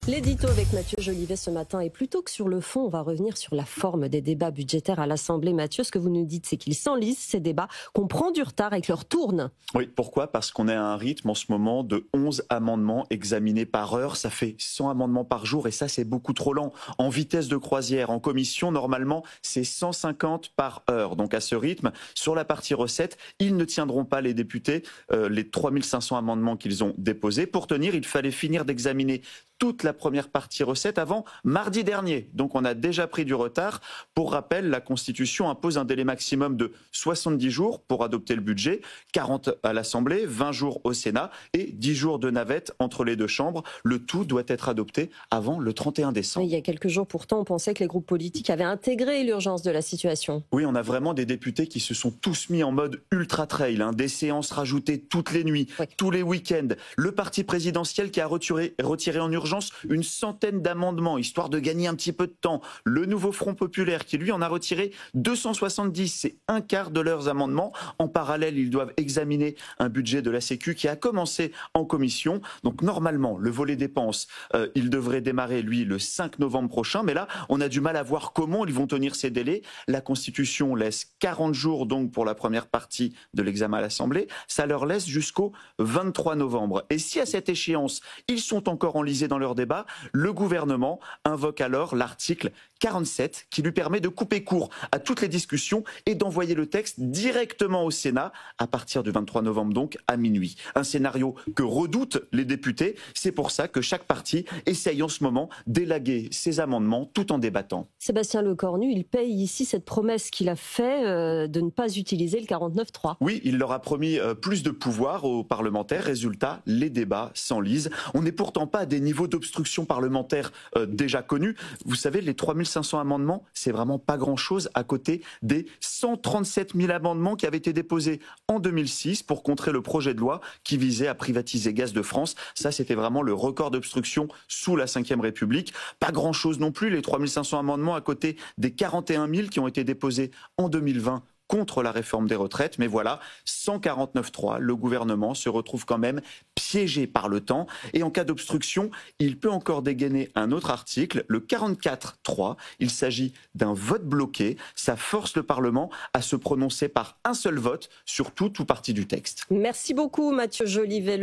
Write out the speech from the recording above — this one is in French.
L'édito avec Mathieu Jolivet ce matin. Et plutôt que sur le fond, on va revenir sur la forme des débats budgétaires à l'Assemblée. Mathieu, ce que vous nous dites, c'est qu'ils s'enlisent, ces débats, qu'on prend du retard et que leur tourne. Oui, pourquoi ? Parce qu'on est à un rythme en ce moment de 11 amendements examinés par heure. Ça fait 100 amendements par jour et ça, c'est beaucoup trop lent. En vitesse de croisière, en commission, normalement, c'est 150 par heure. Donc à ce rythme, sur la partie recettes, ils ne tiendront pas, les députés, les 3500 amendements qu'ils ont déposés. Pour tenir, il fallait finir d'examiner toute la première partie recette avant mardi dernier. Donc on a déjà pris du retard. Pour rappel, la Constitution impose un délai maximum de 70 jours pour adopter le budget, 40 à l'Assemblée, 20 jours au Sénat et 10 jours de navette entre les deux chambres. Le tout doit être adopté avant le 31 décembre. Il y a quelques jours pourtant, on pensait que les groupes politiques avaient intégré l'urgence de la situation. Oui, on a vraiment des députés qui se sont tous mis en mode ultra-trail, des séances rajoutées toutes les nuits, tous les week-ends. Le parti présidentiel qui a retiré en urgence une centaine d'amendements, histoire de gagner un petit peu de temps. Le nouveau Front Populaire qui, lui, en a retiré 270. C'est un quart de leurs amendements. En parallèle, ils doivent examiner un budget de la Sécu qui a commencé en commission. Donc, normalement, le volet dépenses, il devrait démarrer, lui, le 5 novembre prochain. Mais là, on a du mal à voir comment ils vont tenir ces délais. La Constitution laisse 40 jours, donc, pour la première partie de l'examen à l'Assemblée. Ça leur laisse jusqu'au 23 novembre. Et si, à cette échéance, ils sont encore enlisés dans leur débat, le gouvernement invoque alors l'article 47 qui lui permet de couper court à toutes les discussions et d'envoyer le texte directement au Sénat à partir du 23 novembre, donc à minuit. Un scénario que redoutent les députés. C'est pour ça que chaque parti essaye en ce moment d'élaguer ses amendements tout en débattant. Sébastien Lecornu, il paye ici cette promesse qu'il a fait de ne pas utiliser le 49.3. Oui, il leur a promis plus de pouvoir aux parlementaires. Résultat, les débats s'enlisent. On n'est pourtant pas à des niveaux d'obstruction parlementaire déjà connus. Vous savez, les 3500 amendements, c'est vraiment pas grand-chose à côté des 137 000 amendements qui avaient été déposés en 2006 pour contrer le projet de loi qui visait à privatiser Gaz de France. Ça, c'était vraiment le record d'obstruction sous la Ve République. Pas grand-chose non plus, les 3500 amendements à côté des 41 000 qui ont été déposés en 2020 contre la réforme des retraites. Mais voilà, 149.3, le gouvernement se retrouve quand même piégé par le temps. Et en cas d'obstruction, il peut encore dégainer un autre article, le 44.3. Il s'agit d'un vote bloqué. Ça force le Parlement à se prononcer par un seul vote sur tout ou partie du texte. Merci beaucoup Mathieu Jolivet.